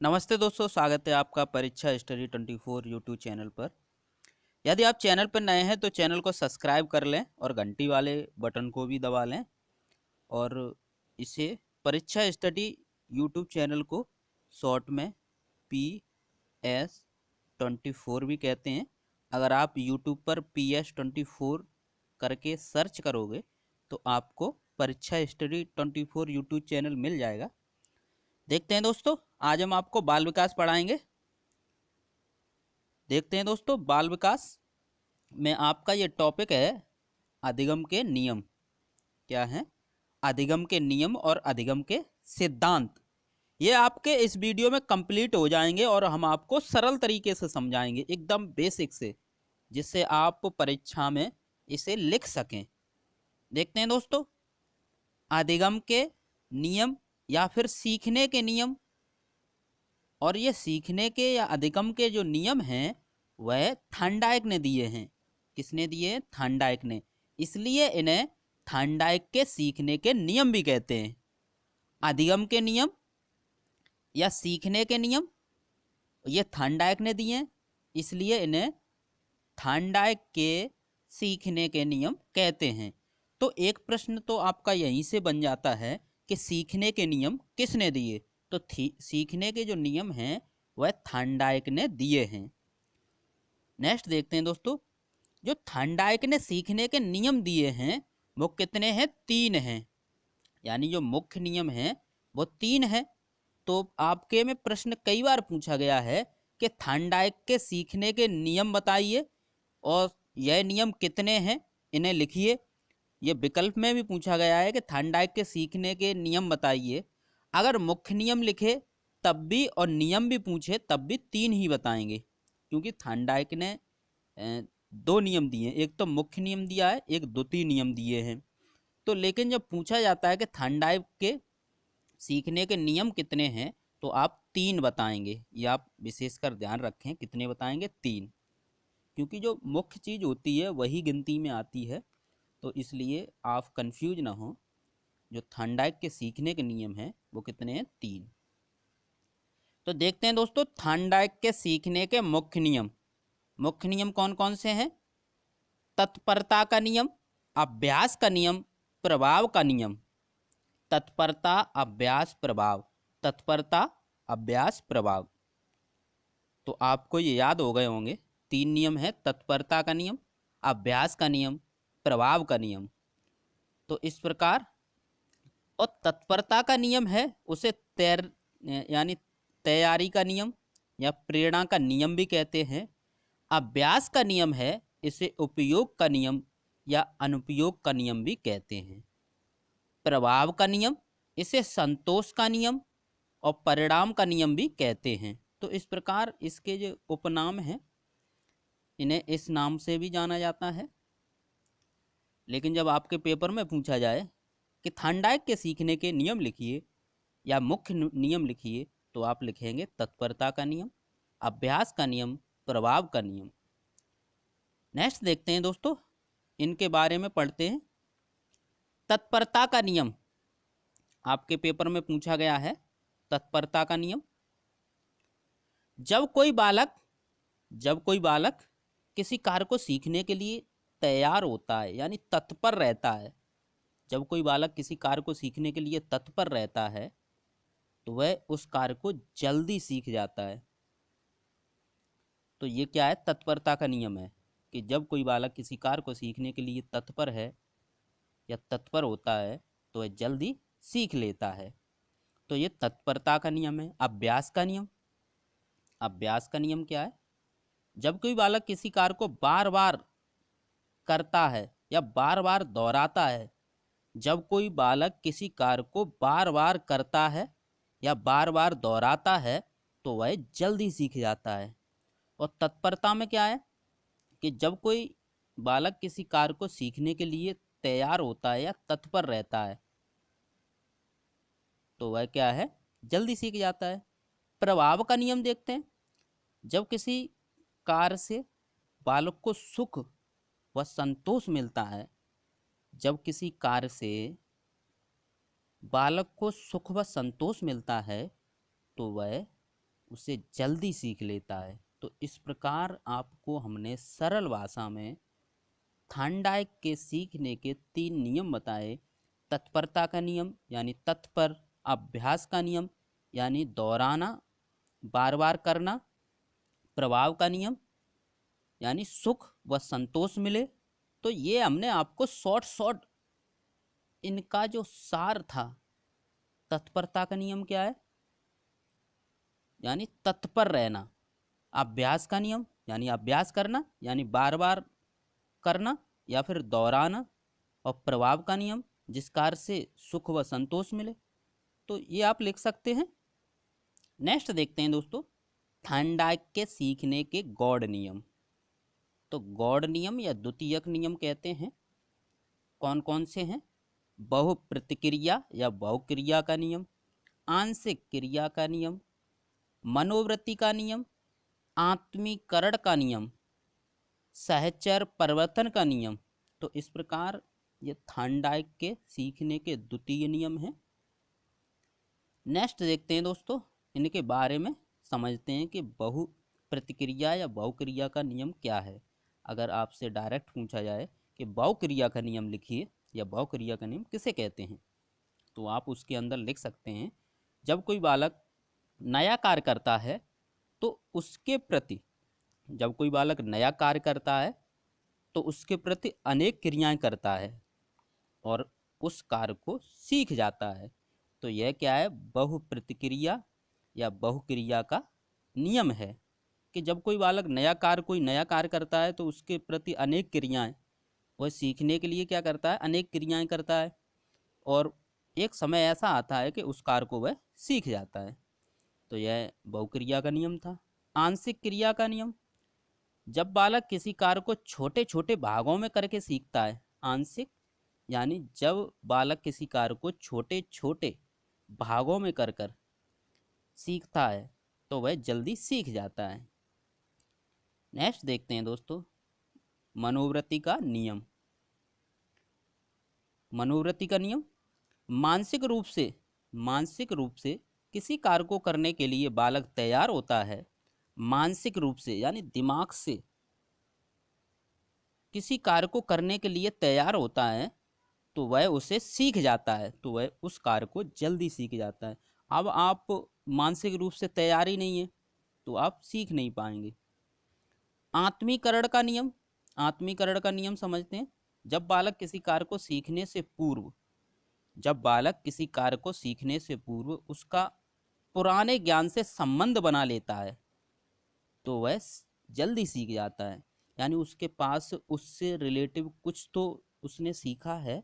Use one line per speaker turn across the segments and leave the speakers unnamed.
नमस्ते दोस्तों, स्वागत है आपका परीक्षा स्टडी 24 यूट्यूब चैनल पर। यदि आप चैनल पर नए हैं तो चैनल को सब्सक्राइब कर लें और घंटी वाले बटन को भी दबा लें। और इसे परीक्षा स्टडी यूट्यूब चैनल को शॉर्ट में PS24 भी कहते हैं। अगर आप यूट्यूब पर PS24 करके सर्च करोगे तो आपको परीक्षा स्टडी 24 यूट्यूब चैनल मिल जाएगा। देखते हैं दोस्तों, आज हम आपको बाल विकास पढ़ाएंगे। देखते हैं दोस्तों, बाल विकास में आपका ये टॉपिक है अधिगम के नियम। क्या है? अधिगम के नियम और अधिगम के सिद्धांत। ये आपके इस वीडियो में कंप्लीट हो जाएंगे और हम आपको सरल तरीके से समझाएंगे, एकदम बेसिक से, जिससे आप परीक्षा में इसे लिख सकें। देखते हैं दोस्तों, अधिगम के नियम या फिर सीखने के नियम। और ये सीखने के या अधिगम के जो नियम हैं वह थांडाइक ने दिए हैं। किसने दिए? थांडाइक ने। इसलिए इन्हें थांडाइक के सीखने के नियम भी कहते हैं। अधिगम के नियम या सीखने के नियम ये थांडाइक ने दिए हैं, इसलिए इन्हें थांडाइक के सीखने के नियम कहते हैं। तो एक प्रश्न तो आपका यहीं से बन जाता है कि सीखने के नियम किसने दिए? तो सीखने के जो नियम हैं वह थांडाइक ने दिए हैं। नेक्स्ट देखते हैं दोस्तों, जो थांडाइक ने सीखने के नियम दिए हैं वो कितने हैं? 3 हैं। यानी जो मुख्य नियम हैं वो 3 हैं। तो आपके में प्रश्न कई बार पूछा गया है कि थांडाइक के सीखने के नियम बताइए और यह नियम कितने हैं इन्हें लिखिए। ये विकल्प में भी पूछा गया है कि थांडाइक के सीखने के नियम बताइए। अगर मुख्य नियम लिखे तब भी और नियम भी पूछे तब भी 3 ही बताएंगे, क्योंकि थांडाइक ने 2 नियम दिए हैं। एक तो मुख्य नियम दिया है, एक द्वितीय नियम दिए हैं। तो लेकिन जब पूछा जाता है कि थांडाइक के सीखने के नियम कितने हैं तो आप 3 बताएंगे। ये आप विशेषकर ध्यान रखें, कितने बताएंगे? 3। क्योंकि जो मुख्य चीज़ होती है वही गिनती में आती है, तो इसलिए आप कंफ्यूज ना हो। जो थांडाइक के सीखने के नियम हैं वो कितने हैं? 3। तो देखते हैं दोस्तों, थांडाइक के सीखने के मुख्य नियम। मुख्य नियम कौन कौन से हैं? तत्परता का नियम, अभ्यास का नियम, प्रभाव का नियम। तत्परता, अभ्यास, प्रभाव। तत्परता, अभ्यास, प्रभाव। तो आपको ये याद हो गए होंगे। 3 नियम है: तत्परता का नियम, अभ्यास का नियम, प्रभाव का नियम। तो इस प्रकार, और तत्परता का नियम है उसे तैर यानी तैयारी का नियम या प्रेरणा का नियम भी कहते हैं। अभ्यास का नियम है इसे उपयोग का नियम या अनुपयोग का नियम भी कहते हैं। प्रभाव का नियम इसे संतोष का नियम और परिणाम का नियम भी कहते हैं। तो इस प्रकार इसके जो उपनाम हैं इन्हें इस नाम से भी जाना जाता है। लेकिन जब आपके पेपर में पूछा जाए कि थांडाइक के सीखने के नियम लिखिए या मुख्य नियम लिखिए तो आप लिखेंगे तत्परता का नियम, अभ्यास का नियम, प्रभाव का नियम। नेक्स्ट देखते हैं दोस्तों, इनके बारे में पढ़ते हैं। तत्परता का नियम आपके पेपर में पूछा गया है। तत्परता का नियम, जब कोई बालक किसी कार्य को सीखने के लिए तैयार होता है यानी तत्पर रहता है, जब कोई बालक किसी कार्य को सीखने के लिए तत्पर रहता है तो वह उस कार्य को जल्दी सीख जाता है। तो ये क्या है? तत्परता का नियम है कि जब कोई बालक किसी कार्य को सीखने के लिए तत्पर है या तत्पर होता है तो वह जल्दी सीख लेता है। तो ये तत्परता का नियम है। अभ्यास का नियम, अभ्यास का नियम क्या है? जब कोई बालक किसी कार्य को बार बार करता है या बार बार दोहराता है, जब कोई बालक किसी कार्य को बार बार करता है या बार बार दोहराता है तो वह जल्दी सीख जाता है। और तत्परता में क्या है कि जब कोई बालक किसी कार्य को सीखने के लिए तैयार होता है या तत्पर रहता है तो वह क्या है? जल्दी सीख जाता है। प्रभाव का नियम देखते हैं। जब किसी कार्य से बालक को सुख व संतोष मिलता है, जब किसी कार्य से बालक को सुख व संतोष मिलता है तो वह उसे जल्दी सीख लेता है। तो इस प्रकार आपको हमने सरल भाषा में थांडाइक के सीखने के 3 नियम बताए। तत्परता का नियम यानी तत्पर, अभ्यास का नियम यानी दोहराना, बार बार करना, प्रभाव का नियम यानी सुख व संतोष मिले। तो ये हमने आपको शॉर्ट शॉर्ट इनका जो सार था। तत्परता का नियम क्या है? यानी तत्पर रहना। अभ्यास का नियम यानी अभ्यास करना, यानी बार बार करना या फिर दोहराना। और प्रभाव का नियम, जिस कार्य से सुख व संतोष मिले। तो ये आप लिख सकते हैं। नेक्स्ट देखते हैं दोस्तों, थांडाइक के सीखने के गौड़ नियम। तो गौड़ नियम या द्वितीयक नियम कहते हैं, कौन कौन से हैं? बहु प्रतिक्रिया या बहुक्रिया का नियम, आंशिक क्रिया का नियम, मनोवृत्ति का नियम, आत्मीकरण का नियम, सहचर परिवर्तन का नियम। तो इस प्रकार ये थांडाइक के सीखने के द्वितीय नियम हैं। नेक्स्ट देखते हैं दोस्तों, इनके बारे में समझते हैं कि बहु प्रतिक्रिया या बहुक्रिया का नियम क्या है। अगर आपसे डायरेक्ट पूछा जाए कि बहुक्रिया का नियम लिखिए या बहुक्रिया का नियम किसे कहते हैं, तो आप उसके अंदर लिख सकते हैं, जब कोई बालक नया कार्य करता है तो उसके प्रति, जब कोई बालक नया कार्य करता है तो उसके प्रति अनेक क्रियाएं करता है और उस कार्य को सीख जाता है। तो यह क्या है? बहु प्रतिक्रिया या बहुक्रिया का नियम है कि जब कोई बालक कोई नया कार्य करता है तो उसके प्रति अनेक क्रियाएं, वह सीखने के लिए क्या करता है? अनेक क्रियाएं करता है और एक समय ऐसा आता है कि उस कार्य को वह सीख जाता है। तो यह बहुक्रिया का नियम था। आंशिक क्रिया का नियम, जब बालक किसी कार्य को छोटे छोटे भागों में करके सीखता है। आंशिक यानी जब बालक किसी कार्य को छोटे छोटे भागों में कर कर सीखता है तो वह जल्दी सीख जाता है। नेक्स्ट देखते हैं दोस्तों, मनोवृत्ति का नियम। मनोवृत्ति का नियम, मानसिक रूप से किसी कार्य को करने के लिए बालक तैयार होता है। मानसिक रूप से यानी दिमाग से किसी कार्य को करने के लिए तैयार होता है तो वह उसे सीख जाता है, तो वह उस कार्य को जल्दी सीख जाता है। अब आप मानसिक रूप से तैयार ही नहीं है तो आप सीख नहीं पाएंगे। आत्मीकरण का नियम, आत्मीकरण का नियम समझते हैं। जब बालक किसी कार्य को सीखने से पूर्व, जब बालक किसी कार्य को सीखने से पूर्व उसका पुराने ज्ञान से संबंध बना लेता है तो वह जल्दी सीख जाता है। यानी उसके पास उससे रिलेटिव कुछ तो उसने सीखा है,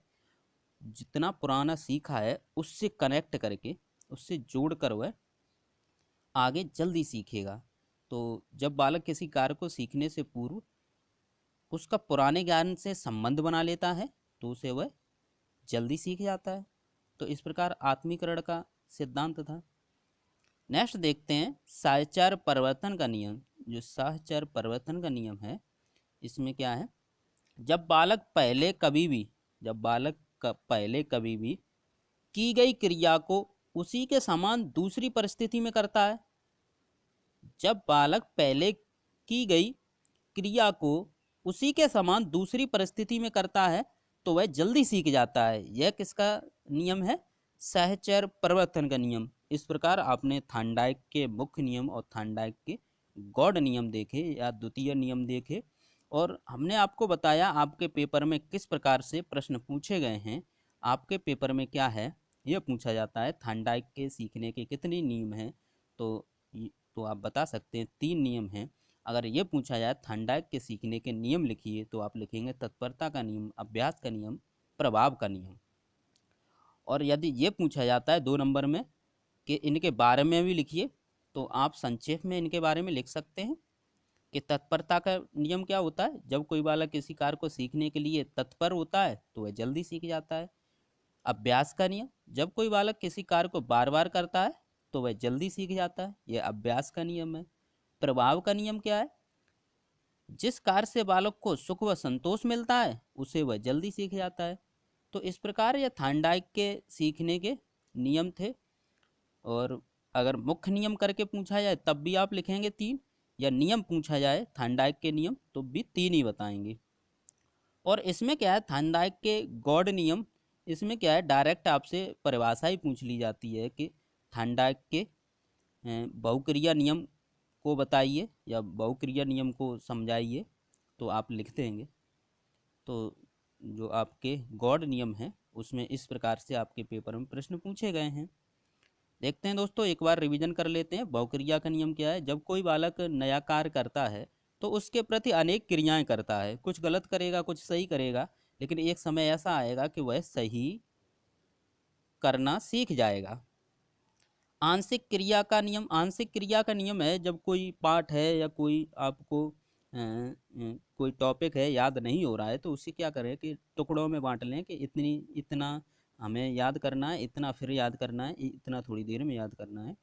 जितना पुराना सीखा है उससे कनेक्ट करके, उससे जोड़कर वह आगे जल्दी सीखेगा। तो जब बालक किसी कार्य को सीखने से पूर्व उसका पुराने ज्ञान से संबंध बना लेता है तो उसे वह जल्दी सीख जाता है। तो इस प्रकार आत्मीकरण का सिद्धांत था। नेक्स्ट देखते हैं सहचर परिवर्तन का नियम। जो सहचर परिवर्तन का नियम है, इसमें क्या है? जब बालक पहले कभी भी की गई क्रिया को उसी के समान दूसरी परिस्थिति में करता है, जब बालक पहले की गई क्रिया को उसी के समान दूसरी परिस्थिति में करता है तो वह जल्दी सीख जाता है। यह किसका नियम है? सहचर परिवर्तन का नियम। इस प्रकार आपने थांडाइक के मुख्य नियम और थांडाइक के गौड़ नियम देखे या द्वितीय नियम देखे, और हमने आपको बताया आपके पेपर में किस प्रकार से प्रश्न पूछे गए हैं। आपके पेपर में क्या है, यह पूछा जाता है थांडाइक के सीखने के कितने नियम हैं, तो आप बता सकते हैं 3 नियम हैं। अगर ये पूछा जाए थांडाइक के सीखने के नियम लिखिए तो आप लिखेंगे तत्परता का नियम, अभ्यास का नियम, प्रभाव का नियम। और यदि ये पूछा जाता है 2 नंबर में कि इनके बारे में भी लिखिए, तो आप संक्षेप में इनके बारे में लिख सकते हैं कि तत्परता का नियम क्या होता है? जब कोई बालक किसी कार्य को सीखने के लिए तत्पर होता है तो वह जल्दी सीख जाता है। अभ्यास का नियम, जब कोई बालक किसी कार्य को बार बार करता है तो वह जल्दी सीख जाता है, यह अभ्यास का नियम है। प्रभाव का नियम क्या है? जिस कार्य से बालक को सुख व संतोष मिलता है उसे वह जल्दी सीख जाता है। तो इस प्रकार यह थांडाइक के सीखने के नियम थे। और अगर मुख्य नियम करके पूछा जाए तब भी आप लिखेंगे 3, या नियम पूछा जाए थार्नडाइक के नियम तो भी 3 ही बताएंगे। और इसमें क्या है, थार्नडाइक के गॉड नियम, इसमें क्या है, डायरेक्ट आपसे परिभाषा ही पूछ ली जाती है कि थार्नडाइक के बहुक्रिया नियम को बताइए या बहुक्रिया नियम को समझाइए, तो आप लिख देंगे। तो जो आपके गॉड नियम हैं उसमें इस प्रकार से आपके पेपर में प्रश्न पूछे गए हैं। देखते हैं दोस्तों, एक बार रिवीजन कर लेते हैं। बहुक्रिया का नियम क्या है, जब कोई बालक नया कार्य करता है तो उसके प्रति अनेक क्रियाएं करता है, कुछ गलत करेगा कुछ सही करेगा, लेकिन एक समय ऐसा आएगा कि वह सही करना सीख जाएगा। आंशिक क्रिया का नियम, आंशिक क्रिया का नियम है जब कोई पाठ है या कोई आपको कोई टॉपिक है याद नहीं हो रहा है तो उसे क्या करें कि टुकड़ों में बांट लें कि इतना हमें याद करना है, इतना फिर याद करना है, इतना थोड़ी देर में याद करना है।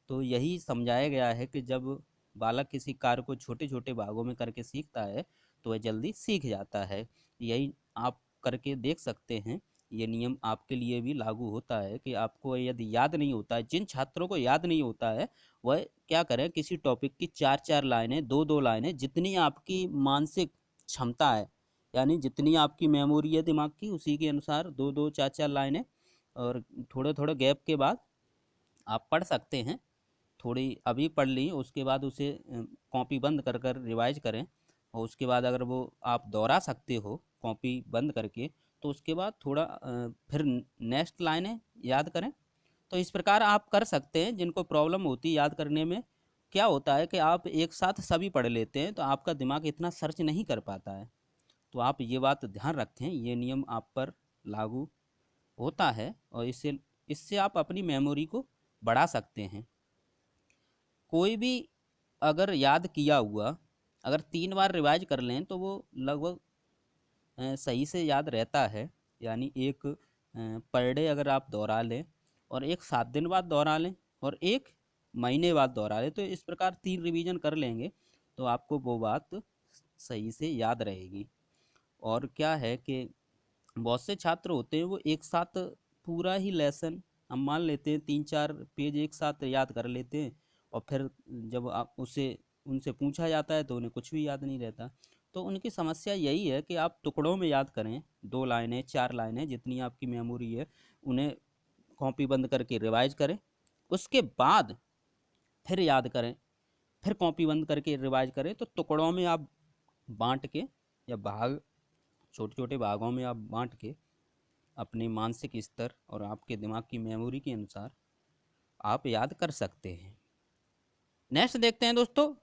तो यही समझाया गया है कि जब बालक किसी कार्य को छोटे छोटे भागों में करके सीखता है तो वह जल्दी सीख जाता है। यही आप करके देख सकते हैं। ये नियम आपके लिए भी लागू होता है कि आपको यदि याद नहीं होता है, जिन छात्रों को याद नहीं होता है वह क्या करें, किसी टॉपिक की 4-4 लाइनें, 2-2 लाइनें, जितनी आपकी मानसिक क्षमता है, यानी जितनी आपकी मेमोरी है दिमाग की, उसी के अनुसार 2-2 4-4 लाइनें, और थोड़े थोड़े गैप के बाद आप पढ़ सकते हैं। थोड़ी अभी पढ़ ली, उसके बाद उसे कॉपी बंद कर कर रिवाइज करें, और उसके बाद अगर वो आप दोहरा सकते हो कॉपी बंद करके, तो उसके बाद थोड़ा फिर नेक्स्ट लाइनें याद करें। तो इस प्रकार आप कर सकते हैं। जिनको प्रॉब्लम होती है याद करने में, क्या होता है कि आप एक साथ सभी पढ़ लेते हैं तो आपका दिमाग इतना सर्च नहीं कर पाता है। तो आप ये बात ध्यान रखें, ये नियम आप पर लागू होता है, और इससे इससे आप अपनी मेमोरी को बढ़ा सकते हैं। कोई भी अगर याद किया हुआ अगर 3 बार रिवाइज कर लें तो वो लगभग सही से याद रहता है। यानी एक पर डे अगर आप दोहरा लें, और एक 7 दिन बाद दोहरा लें, और एक महीने बाद दोहरा लें, तो इस प्रकार 3 रिवीजन कर लेंगे तो आपको वो बात सही से याद रहेगी। और क्या है कि बहुत से छात्र होते हैं वो एक साथ पूरा ही लेसन, हम मान लेते हैं 3-4 पेज एक साथ याद कर लेते हैं, और फिर जब आप उसे उनसे पूछा जाता है तो उन्हें कुछ भी याद नहीं रहता। तो उनकी समस्या यही है कि आप टुकड़ों में याद करें, 2 लाइनें 4 लाइनें जितनी आपकी मेमोरी है, उन्हें कॉपी बंद करके रिवाइज करें, उसके बाद फिर याद करें, फिर कॉपी बंद करके रिवाइज करें। तो टुकड़ों में आप बांट के, या भाग, छोटे छोटे भागों में आप बांट के अपने मानसिक स्तर और आपके दिमाग की मेमोरी के अनुसार आप याद कर सकते हैं। नेक्स्ट देखते हैं दोस्तों,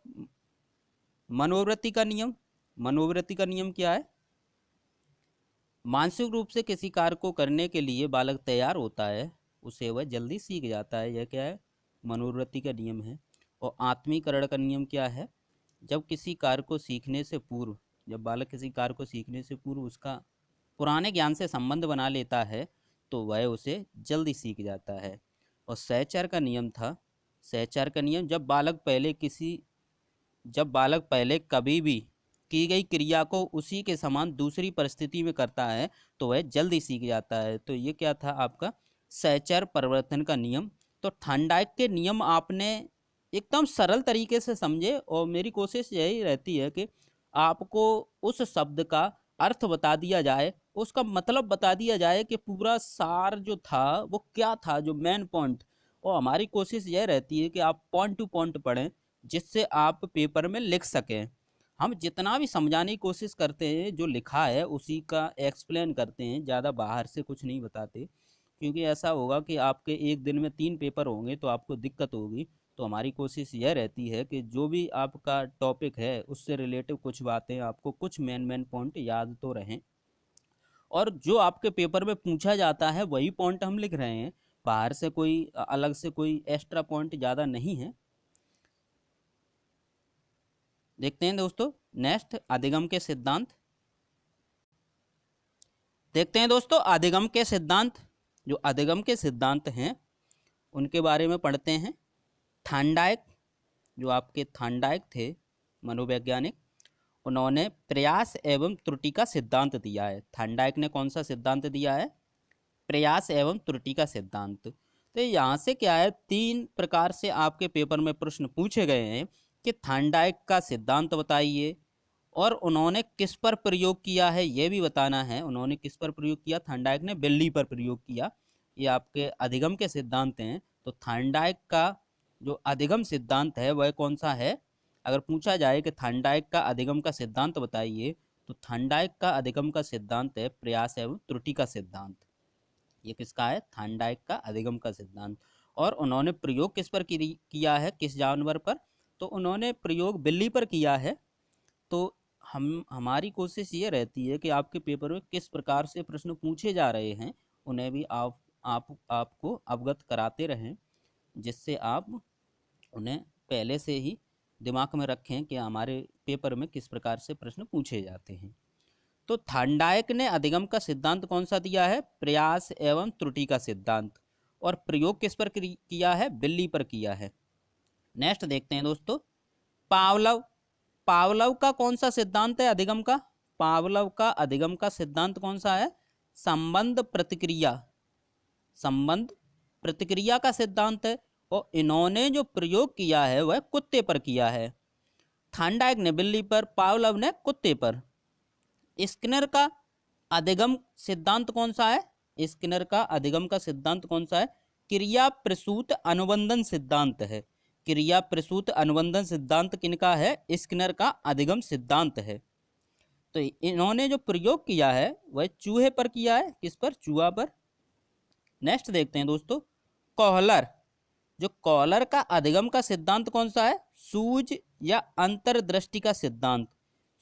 मनोवृत्ति का नियम। मनोवृत्ति का नियम क्या है, मानसिक रूप से किसी कार्य को करने के लिए बालक तैयार होता है, उसे वह जल्दी सीख जाता है। यह क्या है, मनोवृत्ति का नियम है। और आत्मीकरण का नियम क्या है, जब किसी कार्य को सीखने से पूर्व, जब बालक किसी कार्य को सीखने से पूर्व उसका पुराने ज्ञान से संबंध बना लेता है तो वह उसे जल्दी सीख जाता है। और सहचर का नियम था, सहचर का नियम, जब बालक पहले कभी भी की गई क्रिया को उसी के समान दूसरी परिस्थिति में करता है तो वह जल्दी सीख जाता है। तो ये क्या था आपका सहचर परिवर्तन का नियम। तो थॉर्नडाइक के नियम आपने एकदम सरल तरीके से समझे, और मेरी कोशिश यही रहती है कि आपको उस शब्द का अर्थ बता दिया जाए, उसका मतलब बता दिया जाए कि पूरा सार जो था वो क्या था, जो मेन पॉइंट। और हमारी कोशिश यह रहती है कि आप पॉइंट टू पॉइंट पढ़ें, जिससे आप पेपर में लिख सकें। हम जितना भी समझाने की कोशिश करते हैं, जो लिखा है उसी का एक्सप्लेन करते हैं, ज़्यादा बाहर से कुछ नहीं बताते, क्योंकि ऐसा होगा कि आपके एक दिन में 3 पेपर होंगे तो आपको दिक्कत होगी। तो हमारी कोशिश यह रहती है कि जो भी आपका टॉपिक है उससे रिलेटिव कुछ बातें आपको, कुछ मेन मेन पॉइंट याद तो रहें, और जो आपके पेपर में पूछा जाता है वही पॉइंट हम लिख रहे हैं। बाहर से कोई अलग से कोई एक्स्ट्रा पॉइंट ज़्यादा नहीं है। देखते हैं दोस्तों, नेक्स्ट अधिगम के सिद्धांत। देखते हैं दोस्तों, अधिगम के सिद्धांत। जो अधिगम के सिद्धांत हैं उनके बारे में पढ़ते हैं। थॉर्नडाइक, जो आपके थॉर्नडाइक थे मनोवैज्ञानिक, उन्होंने प्रयास एवं त्रुटि का सिद्धांत दिया है। थॉर्नडाइक ने कौन सा सिद्धांत दिया है, प्रयास एवं त्रुटि का सिद्धांत। तो यहाँ से क्या है, 3 प्रकार से आपके पेपर में प्रश्न पूछे गए हैं कि थार्नडाइक का सिद्धांत बताइए, और उन्होंने किस पर प्रयोग किया है ये भी बताना है। उन्होंने किस पर प्रयोग किया, थार्नडाइक ने बिल्ली पर प्रयोग किया। ये आपके अधिगम के सिद्धांत हैं। तो थार्नडाइक का जो अधिगम सिद्धांत है वह कौन सा है? अगर पूछा जाए कि थार्नडाइक का अधिगम का सिद्धांत बताइए, तो थार्नडाइक का अधिगम का सिद्धांत है प्रयास एवं त्रुटि का सिद्धांत। ये किसका है? थार्नडाइक का अधिगम का सिद्धांत। और उन्होंने प्रयोग किस पर किया है, किस जानवर पर? तो उन्होंने प्रयोग बिल्ली पर किया है। तो हमारी कोशिश ये रहती है कि आपके पेपर में किस प्रकार से प्रश्न पूछे जा रहे हैं उन्हें भी आपको अवगत कराते रहें, जिससे आप उन्हें पहले से ही दिमाग में रखें कि हमारे पेपर में किस प्रकार से प्रश्न पूछे जाते हैं। तो थार्नडाइक ने अधिगम का सिद्धांत कौन सा दिया है? प्रयास एवं त्रुटि का सिद्धांत। और प्रयोग किस पर किया है? बिल्ली पर किया है। नेक्स्ट देखते हैं दोस्तों, पावलव। पावलव का कौन सा सिद्धांत है अधिगम का? पावलव का अधिगम का सिद्धांत कौन सा है? संबंध प्रतिक्रिया। संबंध प्रतिक्रिया का सिद्धांत है। और इन्होंने जो प्रयोग किया है वह कुत्ते पर किया है। थार्नडाइक ने बिल्ली पर, पावलव ने कुत्ते पर। स्किनर का अधिगम सिद्धांत कौन सा है? स्किनर का अधिगम का सिद्धांत कौन सा है? क्रिया प्रसूत अनुबंधन सिद्धांत है। क्रिया प्रसूत अनुबंधन सिद्धांत किनका है? स्किनर का अधिगम सिद्धांत है। तो इन्होंने जो प्रयोग किया है वह चूहे पर किया है। किस पर? चूहा पर। नेक्स्ट देखते हैं दोस्तों, कॉहलर। जो कॉहलर का अधिगम का सिद्धांत कौन सा है? सूझ या अंतर्दृष्टि का सिद्धांत।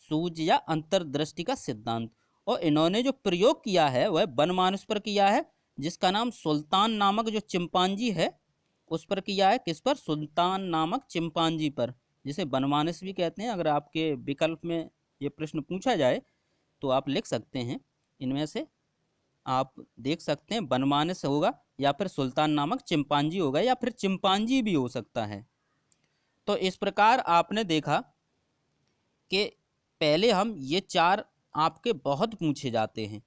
सूझ या अंतर्दृष्टि का सिद्धांत। और इन्होंने जो प्रयोग किया है वह बनमानुष पर किया है, जिसका नाम सुल्तान नामक जो चिंपांजी है उस पर किया है। किस पर? सुल्तान नामक चिंपांजी पर, जिसे बनमानुष भी कहते हैं। अगर आपके विकल्प में ये प्रश्न पूछा जाए तो आप लिख सकते हैं, इनमें से आप देख सकते हैं, बनमानुष होगा या फिर सुल्तान नामक चिंपांजी होगा या फिर चिंपांजी भी हो सकता है। तो इस प्रकार आपने देखा कि पहले हम ये 4 आपके बहुत पूछे जाते हैं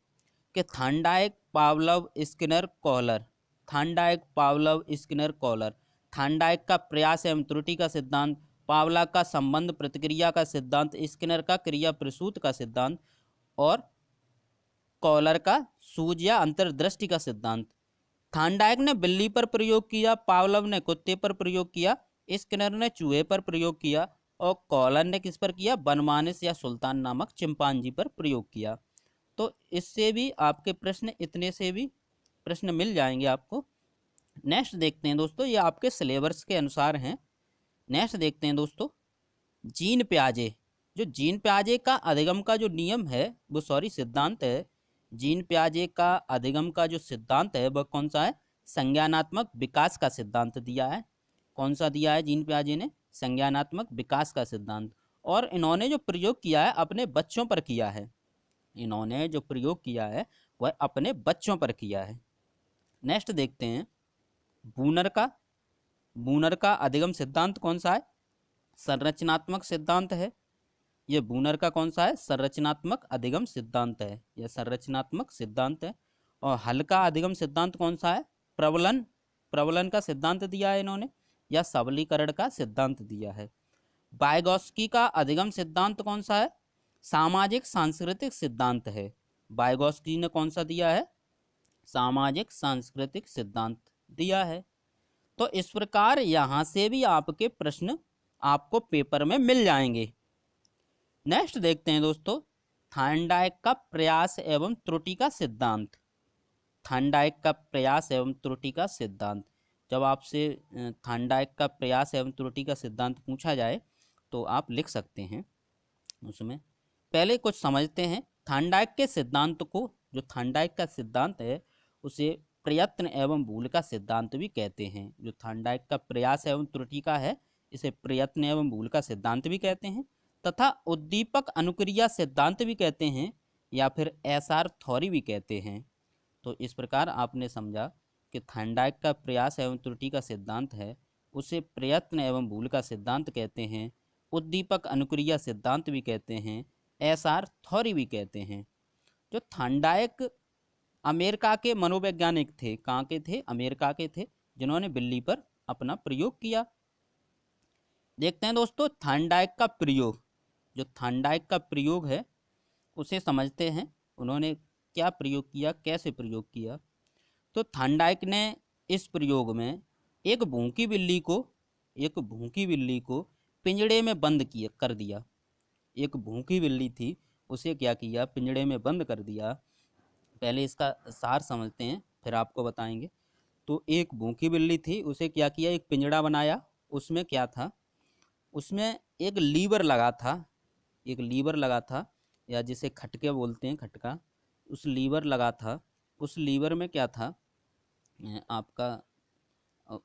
कि Thorndike, Pavlov, Skinner, Kohler. Thorndike, Pavlov, Skinner, Kohler. Thorndike का प्रयास एवं त्रुटि का सिद्धांत, पावला का संबंध प्रतिक्रिया का सिद्धांत, स्किनर का क्रिया प्रसूत का सिद्धांत, और कॉहलर का सूझ या अंतर्दृष्टि का सिद्धांत। थार्नडाइक ने बिल्ली पर प्रयोग किया, पावलव ने कुत्ते पर प्रयोग किया, स्किनर ने चूहे पर प्रयोग किया, और कॉहलर ने किस पर किया? बनमानुष या सुल्तान नामक चिंपांजी पर प्रयोग किया। तो इससे भी आपके प्रश्न, इतने से भी प्रश्न मिल जाएंगे आपको। नेक्स्ट देखते हैं दोस्तों, ये आपके सिलेबस के अनुसार हैं। नेक्स्ट देखते हैं दोस्तों, जीन प्याजे। जो जीन प्याजे का अधिगम का जो नियम है, वो सिद्धांत है। जीन प्याजे का अधिगम का जो सिद्धांत है वह कौन सा है? संज्ञानात्मक विकास का सिद्धांत दिया है। कौन सा दिया है जीन प्याजे ने? संज्ञानात्मक विकास का सिद्धांत। और इन्होंने जो प्रयोग किया है अपने बच्चों पर किया है। इन्होंने जो प्रयोग किया है वह अपने बच्चों पर किया है। नेक्स्ट देखते हैं, बूनर का। बूनर का अधिगम सिद्धांत कौन सा है? संरचनात्मक सिद्धांत है। यह बूनर का कौन सा है? संरचनात्मक अधिगम सिद्धांत है। यह संरचनात्मक सिद्धांत है। और हल का अधिगम सिद्धांत कौन सा है? प्रबलन। प्रबलन का सिद्धांत दिया है इन्होंने, या सबलीकरण का सिद्धांत दिया है। वाइगॉस्की का अधिगम सिद्धांत कौन सा है? सामाजिक सांस्कृतिक सिद्धांत है। वाइगॉस्की ने कौन सा दिया है? सामाजिक सांस्कृतिक सिद्धांत दिया है। तो इस प्रकार यहां से भी आपके प्रश्न आपको पेपर में मिल जाएंगे। नेक्स्ट देखते हैं दोस्तों, थार्नडाइक का प्रयास एवं त्रुटि का सिद्धांत। थार्नडाइक का प्रयास एवं त्रुटि का सिद्धांत। जब आपसे थार्नडाइक का प्रयास एवं त्रुटि का सिद्धांत पूछा जाए तो आप लिख सकते हैं उसमें। पहले कुछ समझते हैं थार्नडाइक के सिद्धांत को। जो थार्नडाइक का सिद्धांत है उसे प्रयत्न एवं भूल का सिद्धांत भी कहते हैं। जो थार्नडाइक का प्रयास एवं त्रुटि का है इसे प्रयत्न एवं भूल का सिद्धांत भी कहते हैं, तथा उद्दीपक अनुक्रिया सिद्धांत भी कहते हैं, या फिर एसआर थ्योरी भी कहते हैं। तो इस प्रकार आपने समझा कि थार्नडाइक का प्रयास एवं त्रुटि का सिद्धांत है उसे प्रयत्न एवं भूल का सिद्धांत कहते हैं, उद्दीपक अनुक्रिया सिद्धांत भी कहते हैं, एसआर थ्योरी भी कहते हैं। जो थार्नडाइक अमेरिका के मनोवैज्ञानिक थे। कहाँ के थे? अमेरिका के थे। जिन्होंने बिल्ली पर अपना प्रयोग किया। देखते हैं दोस्तों थांडाइक का प्रयोग। जो थांडाइक का प्रयोग है उसे समझते हैं, उन्होंने क्या प्रयोग किया, कैसे प्रयोग किया। तो थांडाइक ने इस प्रयोग में एक भूखी बिल्ली को एक भूखी बिल्ली को पिंजड़े में बंद किया कर दिया। एक भूखी बिल्ली थी, उसे क्या किया, पिंजड़े में बंद कर दिया। पहले इसका सार समझते हैं फिर आपको बताएंगे। तो एक भूखी बिल्ली थी, उसे क्या किया, एक पिंजड़ा बनाया। उसमें क्या था, उसमें एक लीवर लगा था। एक लीवर लगा था, या जिसे खटके बोलते हैं, खटका। उस लीवर लगा था। उस लीवर में क्या था, आपका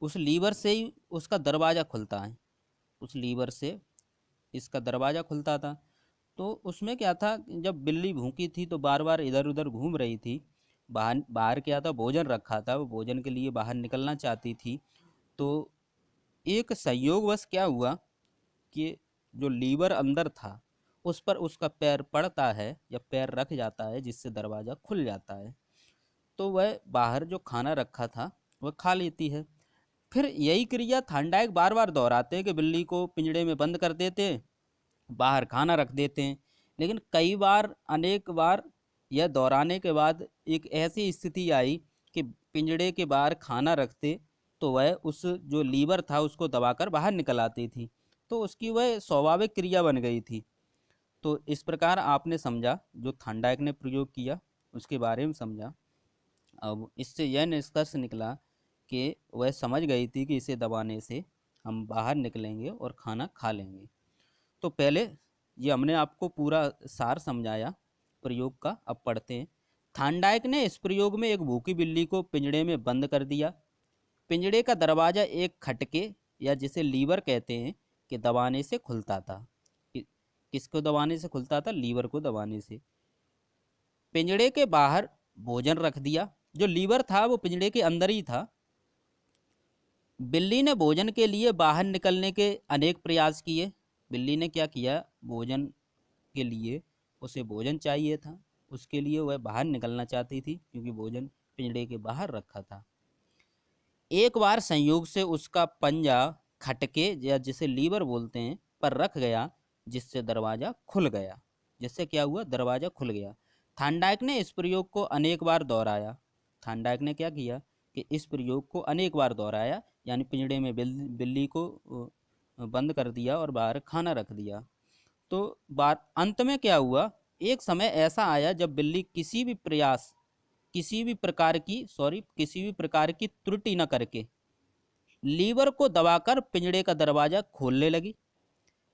उस लीवर से ही उसका दरवाज़ा खुलता है। उस लीवर से इसका दरवाज़ा खुलता था। तो उसमें क्या था, जब बिल्ली भूखी थी तो बार बार इधर उधर घूम रही थी। बाहर बाहर क्या था, भोजन रखा था, वो भोजन के लिए बाहर निकलना चाहती थी। तो एक संयोगवश क्या हुआ कि जो लीवर अंदर था उस पर उसका पैर पड़ता है या पैर रख जाता है, जिससे दरवाज़ा खुल जाता है। तो वह बाहर जो खाना रखा था वह खा लेती है। फिर यही क्रिया थांडाइक बार बार दोहराते हैं कि बिल्ली को पिंजड़े में बंद कर देते हैं, बाहर खाना रख देते हैं। लेकिन कई बार, अनेक बार यह दोहराने के बाद एक ऐसी स्थिति आई कि पिंजड़े के बाहर खाना रखते तो वह उस जो लीवर था उसको दबाकर बाहर निकल आती थी। तो उसकी वह स्वाभाविक क्रिया बन गई थी। तो इस प्रकार आपने समझा, जो थांडाइक ने प्रयोग किया उसके बारे में समझा। अब इससे यह निष्कर्ष निकला कि वह समझ गई थी कि इसे दबाने से हम बाहर निकलेंगे और खाना खा लेंगे। तो पहले ये हमने आपको पूरा सार समझाया प्रयोग का। अब पढ़ते हैं। थांडाइक ने इस प्रयोग में एक भूखी बिल्ली को पिंजड़े में बंद कर दिया। पिंजड़े का दरवाज़ा एक खटके या जिसे लीवर कहते हैं कि दबाने से खुलता था। किसको दबाने से खुलता था, लीवर को दबाने से। पिंजड़े के बाहर भोजन रख दिया। जो लीवर था वो पिंजड़े के अंदर ही था। बिल्ली ने भोजन के लिए बाहर निकलने के अनेक प्रयास किए। बिल्ली ने क्या किया, भोजन के लिए उसे भोजन चाहिए था, उसके लिए वह बाहर निकलना चाहती थी क्योंकि भोजन पिंजड़े के बाहर रखा था। एक बार संयोग से उसका पंजा खटके या जिसे लीवर बोलते हैं पर रख गया, जिससे दरवाज़ा खुल गया। जिससे क्या हुआ, दरवाज़ा खुल गया। थांडाइक ने इस प्रयोग को अनेक बार दोहराया। थांडाइक ने क्या किया कि इस प्रयोग को अनेक बार दोहराया, यानी पिंजड़े में बिल्ली को बंद कर दिया और बाहर खाना रख दिया। तो बात अंत में क्या हुआ, एक समय ऐसा आया जब बिल्ली किसी भी प्रकार की त्रुटि न करके लीवर को दबाकर पिंजड़े का दरवाजा खोलने लगी।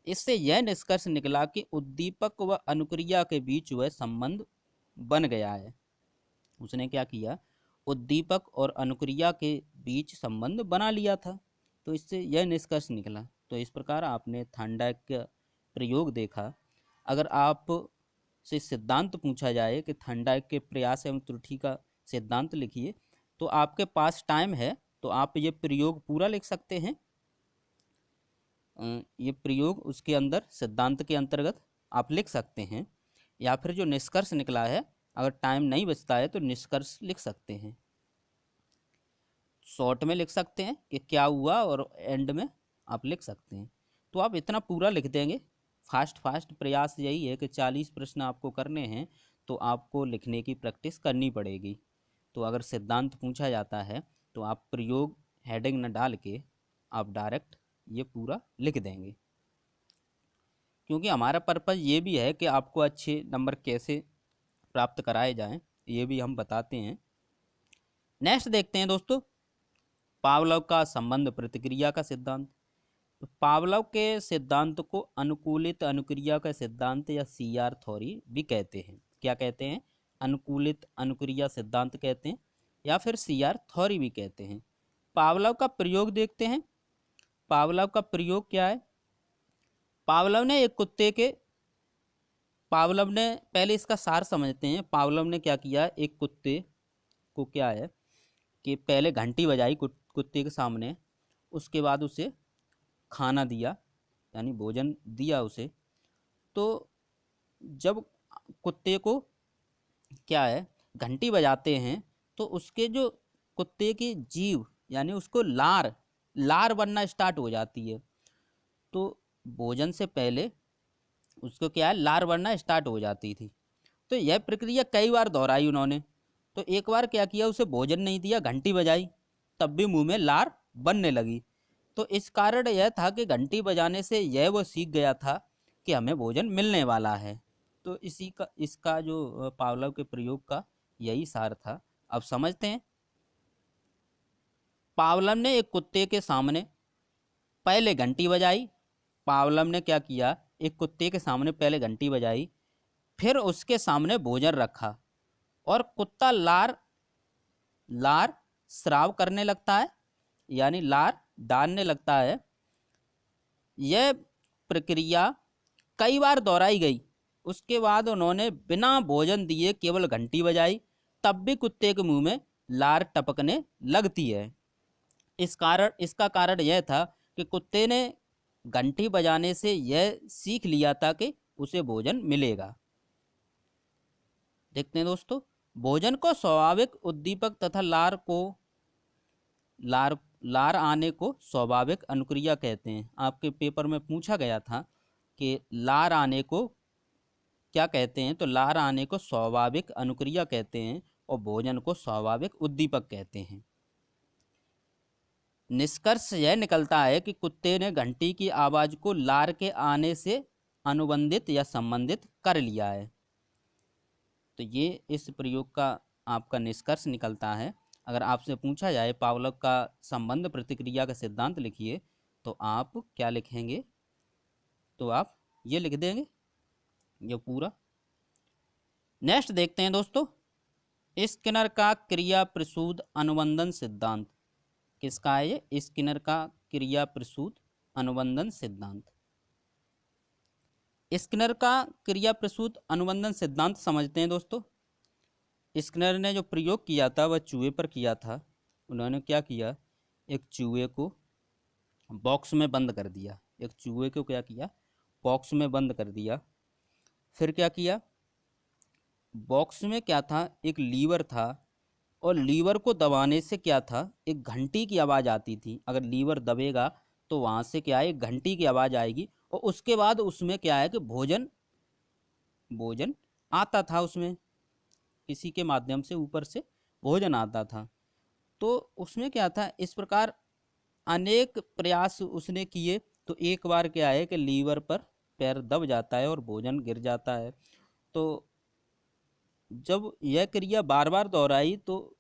इससे यह निष्कर्ष निकला कि उद्दीपक व अनुक्रिया के बीच वह संबंध बन गया है। उसने क्या किया, उद्दीपक और अनुक्रिया के बीच संबंध बना लिया था। तो इससे यह निष्कर्ष निकला। तो इस प्रकार आपने थांडाइक का प्रयोग देखा। अगर आप से सिद्धांत पूछा जाए कि थांडाइक के प्रयास एवं त्रुटि का सिद्धांत लिखिए, तो आपके पास टाइम है तो आप ये प्रयोग पूरा लिख सकते हैं। ये प्रयोग उसके अंदर सिद्धांत के अंतर्गत आप लिख सकते हैं, या फिर जो निष्कर्ष निकला है, अगर टाइम नहीं बचता है तो निष्कर्ष लिख सकते हैं। शॉर्ट में लिख सकते हैं कि क्या हुआ और एंड में आप लिख सकते हैं। तो आप इतना पूरा लिख देंगे। फास्ट प्रयास यही है कि 40 प्रश्न आपको करने हैं, तो आपको लिखने की प्रैक्टिस करनी पड़ेगी। तो अगर सिद्धांत पूछा जाता है तो आप प्रयोग हेडिंग न डाल के आप डायरेक्ट ये पूरा लिख देंगे, क्योंकि हमारा पर्पज़ ये भी है कि आपको अच्छे नंबर कैसे प्राप्त कराए जाएं, ये भी हम बताते हैं। नेक्स्ट देखते हैं दोस्तों, पावलोव का संबंध प्रतिक्रिया का सिद्धांत। तो पावलोव के सिद्धांत को अनुकूलित अनुक्रिया का सिद्धांत या सीआर थ्योरी भी कहते हैं। क्या कहते हैं, अनुकूलित अनुक्रिया सिद्धांत कहते हैं या फिर सीआर थ्योरी भी कहते हैं। पावलोव का प्रयोग देखते हैं। पावलोव का प्रयोग क्या है, पावलोव ने एक कुत्ते के पावलोव ने पहले इसका सार समझते हैं। पावलोव ने क्या किया, एक कुत्ते को क्या है कि पहले घंटी बजाई कुत्ते के सामने, उसके बाद उसे खाना दिया, यानी भोजन दिया उसे। तो जब कुत्ते को क्या है, घंटी बजाते हैं तो उसके जो कुत्ते की जीभ यानी उसको लार लार बनना स्टार्ट हो जाती है। तो भोजन से पहले उसको क्या है, लार बनना स्टार्ट हो जाती थी। तो यह प्रक्रिया कई बार दोहराई उन्होंने। तो एक बार क्या किया, उसे भोजन नहीं दिया, घंटी बजाई, तब भी मुंह में लार बनने लगी। तो इस कारण यह था कि घंटी बजाने से यह वो सीख गया था कि हमें भोजन मिलने वाला है। तो इसी का इसका जो पावलोव के प्रयोग का यही सार था। अब समझते हैं। पावलोव ने एक कुत्ते के सामने पहले घंटी बजाई। पावलोव ने क्या किया, एक कुत्ते के सामने पहले घंटी बजाई, फिर उसके सामने भोजन रखा और कुत्ता लार लार स्राव करने लगता है, यानी लार डालने लगता है। यह प्रक्रिया कई बार दोहराई गई। उसके बाद उन्होंने बिना भोजन दिए केवल घंटी बजाई, तब भी कुत्ते के मुंह में लार टपकने लगती है। इसका कारण यह था कि कुत्ते ने घंटी बजाने से यह सीख लिया था कि उसे भोजन मिलेगा। देखते हैं दोस्तों, भोजन को स्वाभाविक उद्दीपक तथा लार लार आने को स्वाभाविक अनुक्रिया कहते हैं। आपके पेपर में पूछा गया था कि लार आने को क्या कहते हैं, तो लार आने को स्वाभाविक अनुक्रिया कहते हैं और भोजन को स्वाभाविक उद्दीपक कहते हैं। निष्कर्ष यह निकलता है कि कुत्ते ने घंटी की आवाज को लार के आने से अनुबंधित या संबंधित कर लिया है। तो ये इस प्रयोग का आपका निष्कर्ष निकलता है। अगर आपसे पूछा जाए पावलोव का संबंध प्रतिक्रिया का सिद्धांत लिखिए, तो आप क्या लिखेंगे, तो आप ये लिख देंगे ये पूरा। नेक्स्ट देखते हैं दोस्तों, स्किनर का क्रिया प्रसूत अनुबंधन सिद्धांत। किसका है ये, स्किनर का क्रिया प्रसूत अनुबंधन सिद्धांत। स्किनर का क्रिया प्रसूत अनुबंधन सिद्धांत समझते हैं दोस्तों। स्किनर ने जो प्रयोग किया था वह चूहे पर किया था। उन्होंने क्या किया, एक चूहे को बॉक्स में बंद कर दिया। एक चूहे को क्या किया, बॉक्स में बंद कर दिया। फिर क्या किया, बॉक्स में क्या था, एक लीवर था, और लीवर को दबाने से क्या था, एक घंटी की आवाज़ आती थी। अगर लीवर दबेगा तो वहाँ से क्या है, एक घंटी की आवाज़ आएगी, और उसके बाद उसमें क्या है कि भोजन भोजन आता था। उसमें किसी के माध्यम से ऊपर से भोजन आता था। तो उसमें क्या था, इस प्रकार अनेक प्रयास उसने किए। तो एक बार क्या है कि लीवर पर पैर दब जाता है और भोजन गिर जाता है। तो जब यह क्रिया बार बार दोहराई तो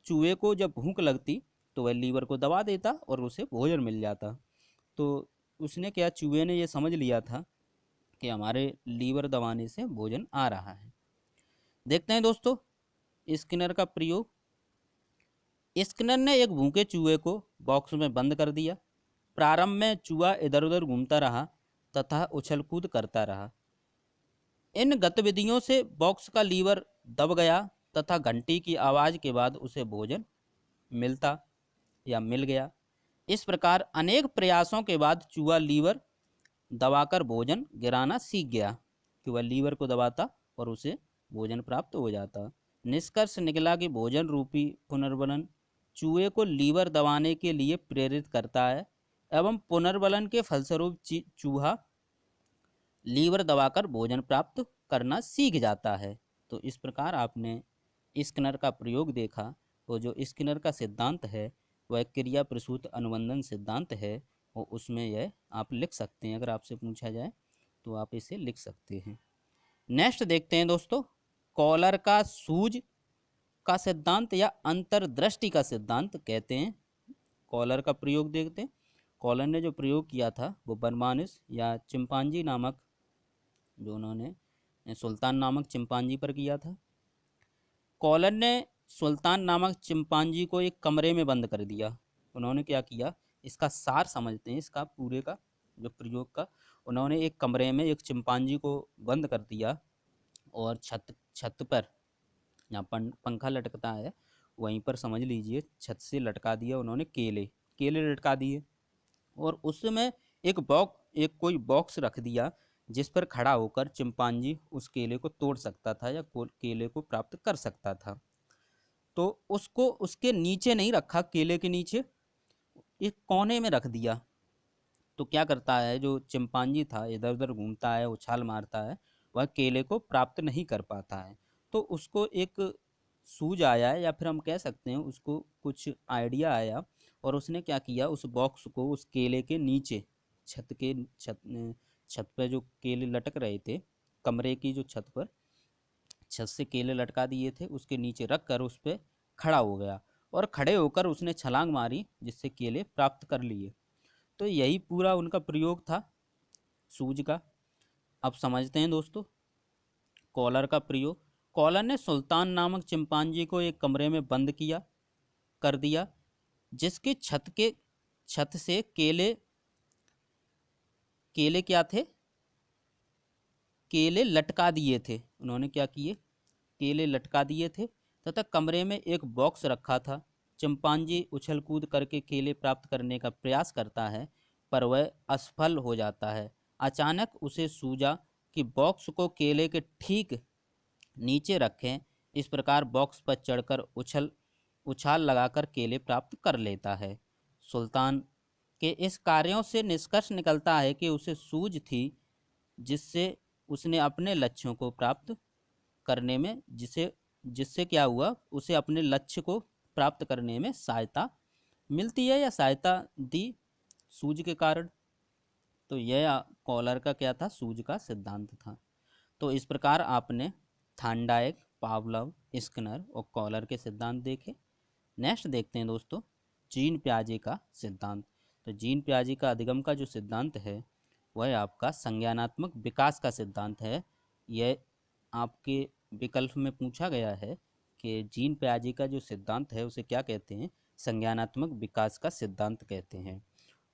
चूहे को जब भूख लगती तो वह लीवर को दबा देता और उसे भोजन मिल जाता। तो उसने क्या, चूहे ने यह समझ लिया था कि हमारे लीवर दबाने से भोजन आ रहा है। देखते हैं दोस्तों स्किनर का प्रयोग। स्किनर ने एक भूखे चूहे को बॉक्स में बंद कर दिया। प्रारंभ में चूहा इधर उधर घूमता रहा तथा उछल कूद करता रहा। इन गतिविधियों से बॉक्स का लीवर दब गया तथा घंटी की आवाज़ के बाद उसे भोजन मिलता या मिल गया। इस प्रकार अनेक प्रयासों के बाद चूहा लीवर दबाकर भोजन गिराना सीख गया कि वह लीवर को दबाता और उसे भोजन प्राप्त हो जाता। निष्कर्ष निकला कि भोजन रूपी पुनर्बलन चूहे को लीवर दबाने के लिए प्रेरित करता है एवं पुनर्बलन के फलस्वरूप चूहा लीवर दबाकर भोजन प्राप्त करना सीख जाता है। तो इस प्रकार आपने स्किनर का प्रयोग देखा। तो जो स्किनर का सिद्धांत है वह क्रिया प्रसूत अनुबंधन सिद्धांत है, और उसमें यह आप लिख सकते हैं। अगर आपसे पूछा जाए तो आप इसे लिख सकते हैं। नेक्स्ट देखते हैं दोस्तों, कॉलर का सूज का सिद्धांत या अंतर्दृष्टि का सिद्धांत कहते हैं। कॉलर का प्रयोग देखते हैं। कॉलर ने जो प्रयोग किया था वो बर्मानिस या चिंपांजी नामक, जो उन्होंने सुल्तान नामक चिंपांजी पर किया था। कॉलर ने सुल्तान नामक चिंपांजी को एक कमरे में बंद कर दिया। उन्होंने क्या किया, इसका सार समझते हैं इसका पूरे का जो प्रयोग का। उन्होंने एक कमरे में एक चिंपांजी को बंद कर दिया और छत छत पर जहाँ पंखा लटकता है वहीं पर समझ लीजिए छत से लटका दिया उन्होंने केले केले लटका दिए, और उसमें एक कोई बॉक्स रख दिया जिस पर खड़ा होकर चिंपांजी उस केले को तोड़ सकता था या केले को प्राप्त कर सकता था। तो उसको उसके नीचे नहीं रखा, केले के नीचे एक कोने में रख दिया। तो क्या करता है, जो चिंपांजी था इधर उधर घूमता है, उछाल मारता है, वह केले को प्राप्त नहीं कर पाता है। तो उसको एक सूझ आया है, या फिर हम कह सकते हैं उसको कुछ आइडिया आया, और उसने क्या किया, उस बॉक्स को उस केले के नीचे, छत के छत छत पे जो केले लटक रहे थे, कमरे की जो छत पर छत से केले लटका दिए थे, उसके नीचे रख कर उस पर खड़ा हो गया, और खड़े होकर उसने छलांग मारी, जिससे केले प्राप्त कर लिए। तो यही पूरा उनका प्रयोग था सूज का। अब समझते हैं दोस्तों कॉलर का प्रयोग। कॉलर ने सुल्तान नामक चिंपांजी को एक कमरे में बंद किया कर दिया, जिसकी छत से केले केले क्या थे, केले लटका दिए थे। उन्होंने क्या किए, केले लटका दिए थे, तथा कमरे में एक बॉक्स रखा था। चिंपांजी उछल कूद करके केले प्राप्त करने का प्रयास करता है, पर वह असफल हो जाता है। अचानक उसे सूझा कि बॉक्स को केले के ठीक नीचे रखें। इस प्रकार बॉक्स पर चढ़कर उछाल लगाकर केले प्राप्त कर लेता है। सुल्तान के इस कार्यों से निष्कर्ष निकलता है कि उसे सूझ थी, जिससे उसने अपने लक्ष्यों को प्राप्त करने में जिसे जिससे क्या हुआ, उसे अपने लक्ष्य को प्राप्त करने में सहायता मिलती है, या सहायता दी सूझ के कारण। तो यह कॉलर का क्या था, सूझ का सिद्धांत था। तो इस प्रकार आपने थांडाइक, पावलव, स्किनर और कॉलर के सिद्धांत देखे। नेक्स्ट देखते हैं दोस्तों जीन पियाजे का सिद्धांत। तो जीन पियाजे का अधिगम का जो सिद्धांत है वह आपका संज्ञानात्मक विकास का सिद्धांत है। यह आपके विकल्प में पूछा गया है कि जीन पियाजे का जो सिद्धांत है उसे क्या कहते हैं, संज्ञानात्मक विकास का सिद्धांत कहते हैं।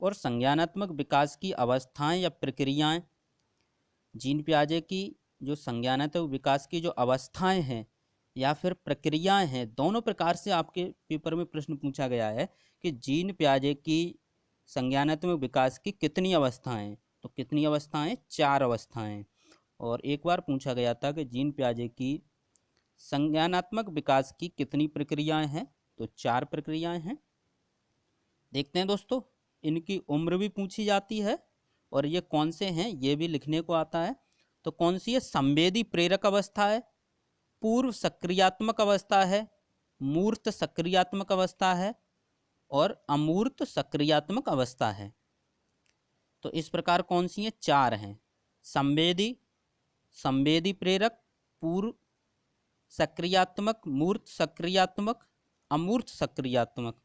और संज्ञानात्मक विकास की अवस्थाएं या प्रक्रियाएं, जीन पियाजे की जो संज्ञानात्मक विकास की जो अवस्थाएं हैं या फिर प्रक्रियाएं हैं, दोनों प्रकार से आपके पेपर में प्रश्न पूछा गया है कि जीन पियाजे की संज्ञानात्मक विकास की कितनी अवस्थाएं हैं। तो कितनी अवस्थाएं, 4 अवस्थाएं। और एक बार पूछा गया था कि जीन पियाजे की संज्ञानात्मक विकास की कितनी प्रक्रियाएं हैं, तो 4 प्रक्रियाएं हैं। देखते हैं दोस्तों, इनकी उम्र भी पूछी जाती है, और ये कौन से हैं ये भी लिखने को आता है। तो कौन सी है, संवेदी प्रेरक अवस्था है, पूर्व सक्रियात्मक अवस्था है, मूर्त सक्रियात्मक अवस्था है, और अमूर्त सक्रियात्मक अवस्था है। तो इस प्रकार कौन सी हैं, 4 हैं। संवेदी, संवेदी प्रेरक, पूर्व सक्रियात्मक, मूर्त सक्रियात्मक, अमूर्त सक्रियात्मक।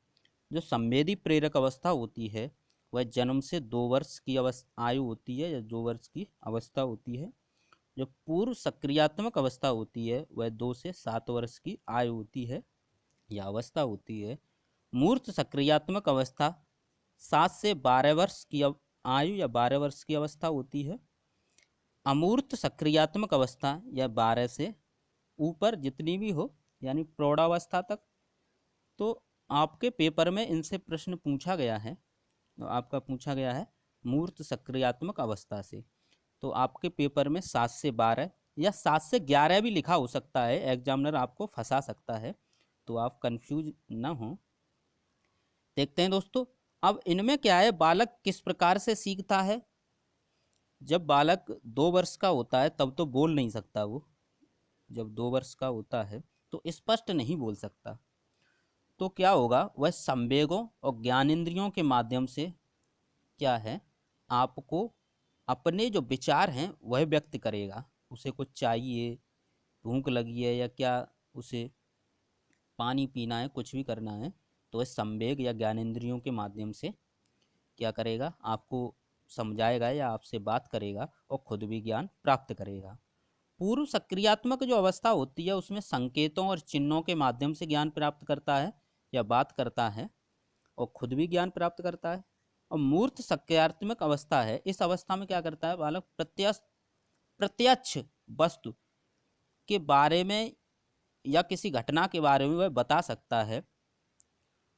जो संवेदी प्रेरक अवस्था होती है वह जन्म से 2 वर्ष की आयु होती है, या 2 वर्ष की अवस्था होती है। जो पूर्व सक्रियात्मक अवस्था होती है वह 2 से 7 वर्ष की आयु होती है या अवस्था होती है। मूर्त सक्रियात्मक अवस्था 7 से 12 वर्ष की आयु या 12 वर्ष की अवस्था होती है। अमूर्त सक्रियात्मक अवस्था या 12 से ऊपर जितनी भी हो, यानी प्रौढ़ावस्था तक। तो आपके पेपर में इनसे प्रश्न पूछा गया है, तो आपका पूछा गया है मूर्त सक्रियात्मक अवस्था से। तो आपके पेपर में 7 से 12 या 7 से 11 भी लिखा हो सकता है, एग्जामिनर आपको फंसा सकता है, तो आप कंफ्यूज ना हो। देखते हैं दोस्तों, अब इनमें क्या है, बालक किस प्रकार से सीखता है। जब बालक 2 वर्ष का होता है तब तो बोल नहीं सकता वो, जब 2 वर्ष का होता है तो स्पष्ट नहीं बोल सकता। तो क्या होगा, वह संवेगों और ज्ञानेंद्रियों के माध्यम से क्या है, आपको अपने जो विचार हैं वह व्यक्त करेगा। उसे कुछ चाहिए, भूख लगी है, या क्या उसे पानी पीना है, कुछ भी करना है, तो वह संवेग या ज्ञानेंद्रियों के माध्यम से क्या करेगा, आपको समझाएगा या आपसे बात करेगा और खुद भी ज्ञान प्राप्त करेगा। पूर्व सक्रियात्मक जो अवस्था होती है उसमें संकेतों और चिन्हों के माध्यम से ज्ञान प्राप्त करता है या बात करता है और खुद भी ज्ञान प्राप्त करता है। और मूर्त सक्रियात्मक अवस्था है, इस अवस्था में क्या करता है बालक, प्रत्यक्ष वस्तु के बारे में या किसी घटना के बारे में वह बता सकता है।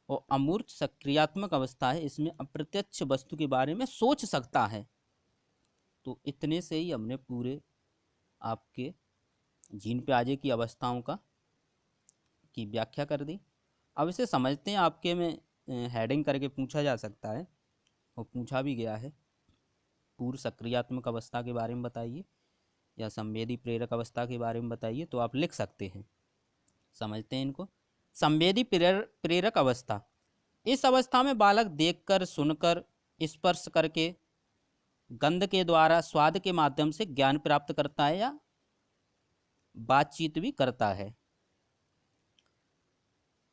और अमूर्त सक्रियात्मक अवस्था है, इसमें अप्रत्यक्ष वस्तु के बारे में सोच सकता है। तो इतने से ही हमने पूरे आपके जीन पियाजे की अवस्थाओं का की व्याख्या कर दी। अब इसे समझते हैं। आपके में हेडिंग करके पूछा जा सकता है और पूछा भी गया है, पूर्व सक्रियात्मक अवस्था के बारे में बताइए या संवेदी प्रेरक अवस्था के बारे में बताइए, तो आप लिख सकते हैं। समझते हैं इनको। संवेदी प्रेरक अवस्था, इस अवस्था में बालक देखकर, सुनकर, स्पर्श करके, गंध के द्वारा, स्वाद के माध्यम से ज्ञान प्राप्त करता है या बातचीत भी करता है।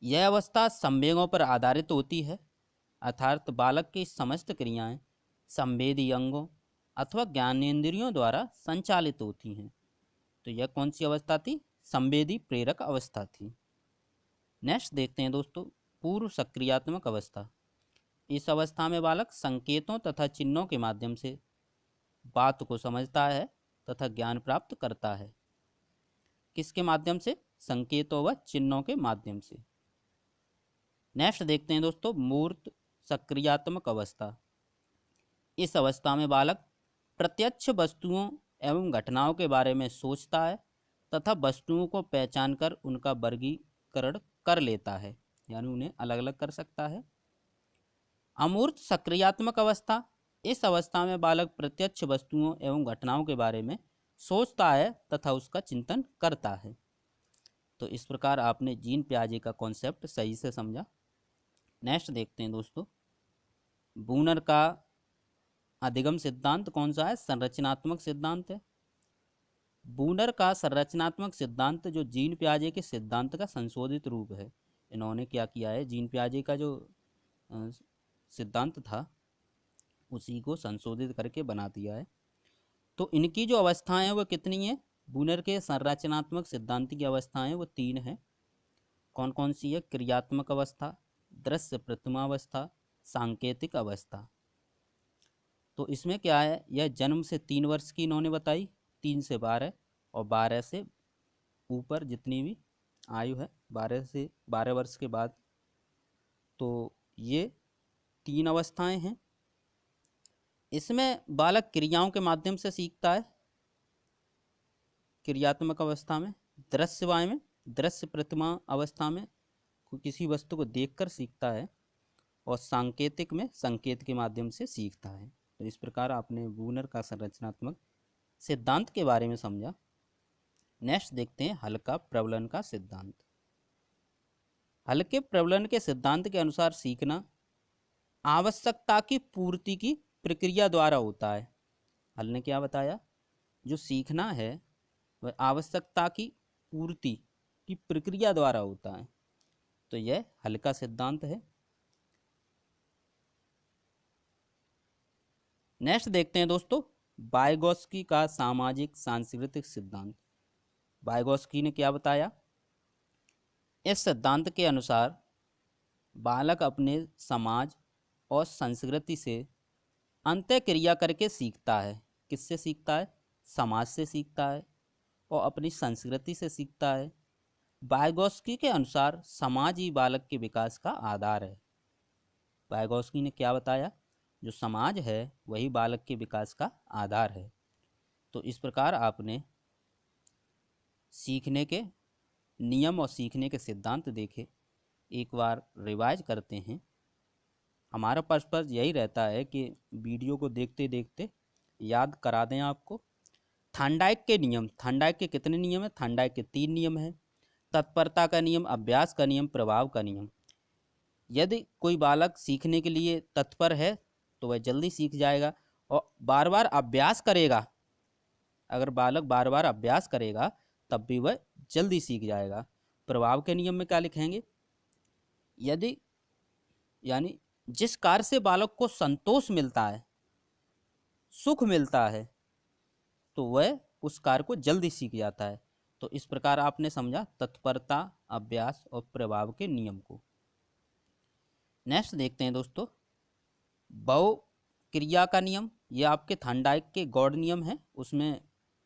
यह अवस्था संवेगों पर आधारित होती है, अर्थात बालक की समस्त क्रियाएं संवेदी अंगों अथवा ज्ञानेंद्रियों द्वारा संचालित होती हैं। तो यह कौन सी अवस्था थी? संवेदी प्रेरक अवस्था थी। नेक्स्ट देखते हैं दोस्तों, पूर्व सक्रियात्मक अवस्था। इस अवस्था में बालक संकेतों तथा चिन्हों के माध्यम से बात को समझता है तथा ज्ञान प्राप्त करता है। किसके माध्यम से? संकेतों व चिन्हों के माध्यम से। नेक्स्ट देखते हैं दोस्तों, मूर्त सक्रियात्मक अवस्था। इस अवस्था में बालक प्रत्यक्ष वस्तुओं एवं घटनाओं के बारे में सोचता है तथा वस्तुओं को पहचान कर उनका वर्गीकरण कर लेता है, यानी उन्हें अलग अलग कर सकता है। अमूर्त सक्रियात्मक अवस्था, इस अवस्था में बालक प्रत्यक्ष वस्तुओं एवं घटनाओं के बारे में सोचता है तथा उसका चिंतन करता है। तो इस प्रकार आपने जीन पियाजे का कॉन्सेप्ट सही से समझा। नेक्स्ट देखते हैं दोस्तों, बूनर का अधिगम सिद्धांत कौन सा है? संरचनात्मक सिद्धांत है। बूनर का संरचनात्मक सिद्धांत जो जीन पियाजे के सिद्धांत का संशोधित रूप है। इन्होंने क्या किया है, जीन पियाजे का जो सिद्धांत था उसी को संशोधित करके बना दिया है। तो इनकी जो अवस्थाएं हैं वो कितनी हैं? बूनर के संरचनात्मक सिद्धांत की अवस्थाएं वो 3 हैं। कौन कौन सी है? क्रियात्मक अवस्था, दृश्य प्रतिमावस्था, सांकेतिक अवस्था। तो इसमें क्या है, यह जन्म से 3 वर्ष की इन्होंने बताई, 3 से 12 और 12 से ऊपर जितनी भी आयु है, 12 से 12 वर्ष के बाद। तो ये 3 अवस्थाएं हैं। इसमें बालक क्रियाओं के माध्यम से सीखता है। क्रियात्मक अवस्था में, दृश्यवाय में, दृश्य प्रतिमा अवस्था में किसी वस्तु को देखकर सीखता है और सांकेतिक में संकेत के माध्यम से सीखता है। तो इस प्रकार आपने बूनर का संरचनात्मक सिद्धांत के बारे में समझा। नेक्स्ट देखते हैं हल्का प्रबलन का सिद्धांत। हल्के प्रबलन के सिद्धांत के अनुसार सीखना आवश्यकता की पूर्ति की प्रक्रिया द्वारा होता है। हल ने क्या बताया, जो सीखना है वह आवश्यकता की पूर्ति की प्रक्रिया द्वारा होता है। तो यह हल्का सिद्धांत है। नेक्स्ट देखते हैं दोस्तों, वाइगोत्स्की का सामाजिक सांस्कृतिक सिद्धांत। वाइगोत्स्की ने क्या बताया, इस सिद्धांत के अनुसार बालक अपने समाज और संस्कृति से अंतःक्रिया करके सीखता है। किससे सीखता है? समाज से सीखता है और अपनी संस्कृति से सीखता है। वाइगोत्स्की के अनुसार समाज ही बालक के विकास का आधार है। वाइगोत्स्की ने क्या बताया, जो समाज है वही बालक के विकास का आधार है। तो इस प्रकार आपने सीखने के नियम और सीखने के सिद्धांत देखे। एक बार रिवाइज करते हैं। हमारा पर्पस यही रहता है कि वीडियो को देखते देखते याद करा दें आपको। थांडाइक के नियम, थांडाइक के कितने नियम हैं? थांडाइक के 3 नियम हैं। तत्परता का नियम, अभ्यास का नियम, प्रभाव का नियम। यदि कोई बालक सीखने के लिए तत्पर है तो वह जल्दी सीख जाएगा और बार बार अभ्यास करेगा। अगर बालक बार बार अभ्यास करेगा तब भी वह जल्दी सीख जाएगा। प्रभाव के नियम में क्या लिखेंगे, यदि यानी जिस कार्य से बालक को संतोष मिलता है, सुख मिलता है, तो वह उस कार्य को जल्दी सीख जाता है। तो इस प्रकार आपने समझा तत्परता, अभ्यास और प्रभाव के नियम को। नेक्स्ट देखते हैं दोस्तों, बहु क्रिया का नियम। ये आपके थांडाइक के गॉड नियम है, उसमें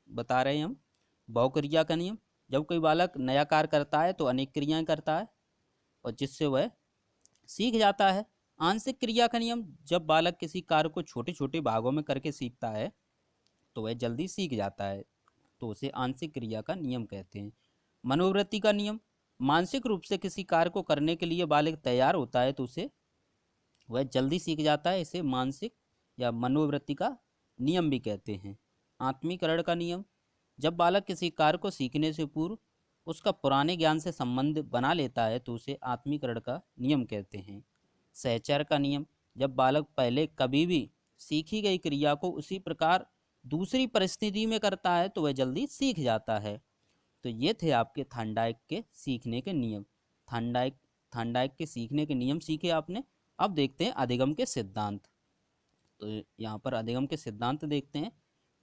बता रहे हैं हम। बहु क्रिया का नियम, जब कोई बालक नया कार्य करता है तो अनेक क्रियाएं करता है और जिससे वह सीख जाता है। आंशिक क्रिया का नियम, जब बालक किसी कार्य को छोटे छोटे भागों में करके सीखता है तो वह जल्दी सीख जाता है, तो उसे आंशिक क्रिया का नियम कहते हैं। मनोवृत्ति का नियम, मानसिक रूप से किसी कार्य को करने के लिए बालक तैयार होता है तो उसे वह जल्दी सीख जाता है। इसे मानसिक या मनोवृत्ति का नियम भी कहते हैं। आत्मीकरण का नियम, जब बालक किसी कार्य को सीखने से पूर्व उसका पुराने ज्ञान से संबंध बना लेता है तो उसे आत्मीकरण का नियम कहते हैं। सहचर का नियम, जब बालक पहले कभी भी सीखी गई क्रिया को उसी प्रकार दूसरी परिस्थिति में करता है तो वह जल्दी सीख जाता है। तो ये थे आपके थांडाइक के सीखने के नियम। थांडाइक थांडाइक के सीखने के नियम सीखे आपने। अब देखते हैं अधिगम के सिद्धांत। तो यहाँ पर अधिगम के सिद्धांत देखते हैं।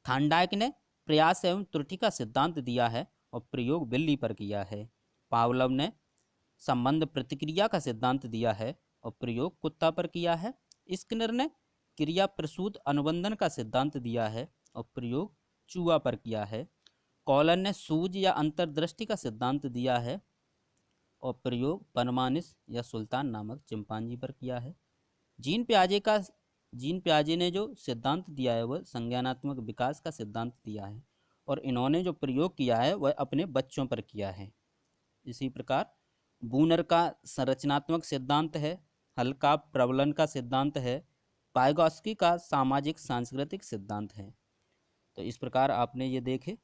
थांडाइक ने प्रयास एवं त्रुटि का सिद्धांत दिया है और प्रयोग बिल्ली पर किया है। पावलव ने संबंध प्रतिक्रिया का सिद्धांत दिया है और प्रयोग कुत्ता पर किया है। स्किनर ने क्रिया प्रसूत अनुबंधन का सिद्धांत दिया है और प्रयोग चूहा पर किया है। कॉलन ने सूझ या अंतर्दृष्टि का सिद्धांत दिया है और प्रयोग बनमानिस या सुल्तान नामक चिंपांजी पर किया है। जीन प्याजे ने जो सिद्धांत दिया है वह संज्ञानात्मक विकास का सिद्धांत दिया है और इन्होंने जो प्रयोग किया है वह अपने बच्चों पर किया है। इसी प्रकार बूनर का संरचनात्मक सिद्धांत है। हल्का प्रबलन का सिद्धांत है। पाइगॉस्की का सामाजिक सांस्कृतिक सिद्धांत है। तो इस प्रकार आपने ये देखते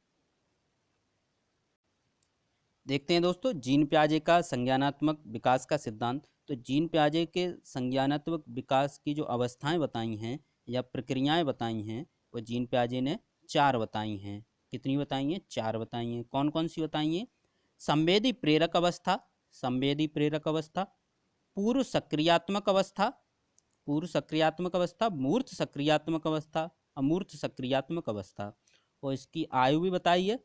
हैं दोस्तों जीन प्याजे का संज्ञानात्मक विकास का सिद्धांत। तो जीन प्याजे के संज्ञानात्मक विकास की जो अवस्थाएं बताई हैं या प्रक्रियाएं बताई हैं वो जीन प्याजे ने 4 बताई हैं। कितनी बताई हैं? 4 बताई हैं। कौन कौन सी बताई हैं? संवेदी प्रेरक अवस्था, संवेदी प्रेरक अवस्था, पूर्व सक्रियात्मक अवस्था, पूर्व सक्रियात्मक अवस्था, मूर्त सक्रियात्मक अवस्था, अमूर्त सक्रियात्मक अवस्था। और इसकी आयु भी बताई है।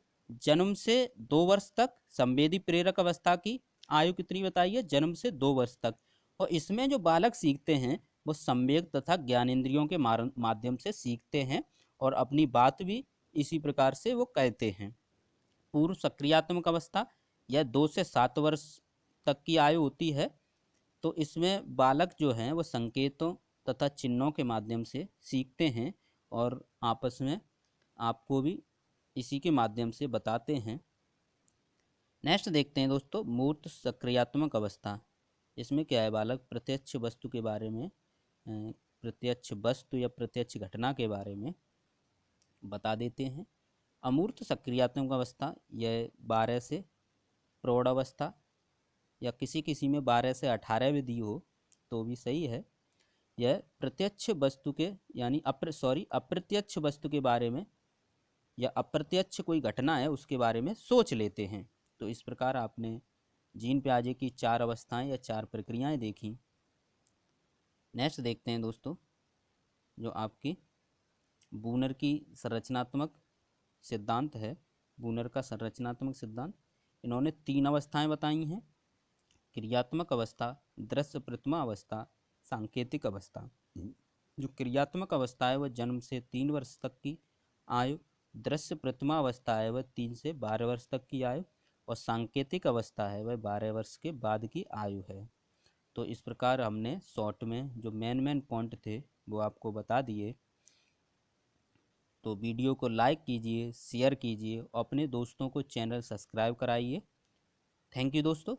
जन्म से 2 वर्ष तक संवेदी प्रेरक अवस्था की आयु कितनी बताई है? जन्म से 2 वर्ष तक। और इसमें जो बालक सीखते हैं वो संवेग तथा ज्ञानेंद्रियों के माध्यम से सीखते हैं और अपनी बात भी इसी प्रकार से वो कहते हैं। पूर्व सक्रियात्मक अवस्था यह 2 से 7 वर्ष तक की आयु होती है। तो इसमें बालक जो हैं वो संकेतों तथा चिन्हों के माध्यम से सीखते हैं और आपस में आपको भी इसी के माध्यम से बताते हैं। नेक्स्ट देखते हैं दोस्तों मूर्त सक्रियात्मक अवस्था। इसमें क्या है? बालक प्रत्यक्ष वस्तु के बारे में प्रत्यक्ष वस्तु या प्रत्यक्ष घटना के बारे में बता देते हैं। अमूर्त सक्रियात्मक अवस्था यह 12 से प्रौढ़ अवस्था या किसी किसी में 12 से 18 भी दी हो तो भी सही है। यह प्रत्यक्ष वस्तु के यानी अप्रत्यक्ष वस्तु के बारे में या अप्रत्यक्ष कोई घटना है उसके बारे में सोच लेते हैं। तो इस प्रकार आपने जीन प्याजे की 4 अवस्थाएं या 4 प्रक्रियाएं देखी। नेक्स्ट देखते हैं दोस्तों जो आपकी बूनर की संरचनात्मक सिद्धांत है। बूनर का संरचनात्मक सिद्धांत, इन्होंने 3 अवस्थाएं बताई हैं। क्रियात्मक अवस्था, दृश्य प्रतिमा अवस्था, सांकेतिक अवस्था। जो क्रियात्मक अवस्था है वह जन्म से 3 वर्ष तक की आयु, दृश्य प्रतिमा अवस्था है वह 3 से 12 वर्ष तक की आयु और सांकेतिक अवस्था है वह 12 वर्ष के बाद की आयु है। तो इस प्रकार हमने शॉर्ट में जो मेन पॉइंट थे वो आपको बता दिए। तो वीडियो को लाइक कीजिए, शेयर कीजिए और अपने दोस्तों को चैनल सब्सक्राइब कराइए। थैंक यू दोस्तों।